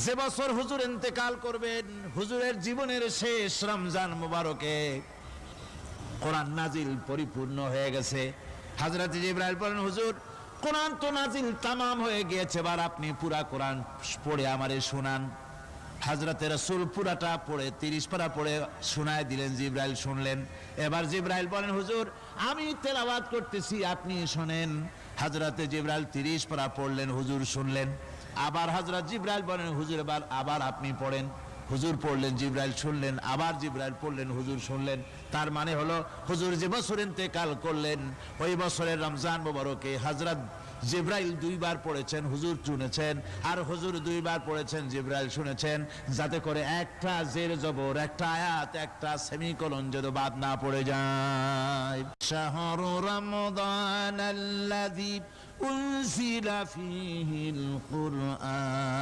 যে বছর হুজুর ইন্তেকাল করবেন, হুজুরের জীবনের শেষ রমজান মুবারকে কোরআন নাজিল পরিপূর্ণ হয়ে গেছে। হযরত জিবরাইল বলেন, হুজুর কোরআন তো নাজিল তামাম হয়ে গিয়েছে, এবার আপনি পুরা কোরআন পড়ে আমারে শোনান। হযরতে রাসূল পুরাটা পড়ে 30 পারা পড়ে শোনায় দিলেন। জিবরাইল শুনলেন। এবার জিবরাইল বলেন, হুজুর আমি তেলাওয়াত করতেছি, আপনি শোনেন। হযরতে জিবরাইল 30 পারা পড়লেন, হুজুর শুনলেন। আবার হযরত জিবরাইল বলেন, হুজুর এবার আবার আপনি পড়েন। হুজুর পড়লেন, জিবরাইল শুনলেন। আবার জিবরাইল পড়লেন, হুজুর শুনলেন। তার মানে হলো হুজুর যে বছর ইন্তেকাল করলেন, ওই বছরের রমজান মুবারকে হযরত জিবরাইল 2 বার পড়েছেন, হুজুর শুনেছেন। আর হুজুর 2 বার পড়েছেন, জিবরাইল শুনেছেন, যাতে করে একটা জের জবর, একটা আয়াত, একটা সেমিকোলন যেন বাদ না পড়ে যায়। শাহরু রমাদানাল্লাযী উনজিলা ফীহিল কুরআন।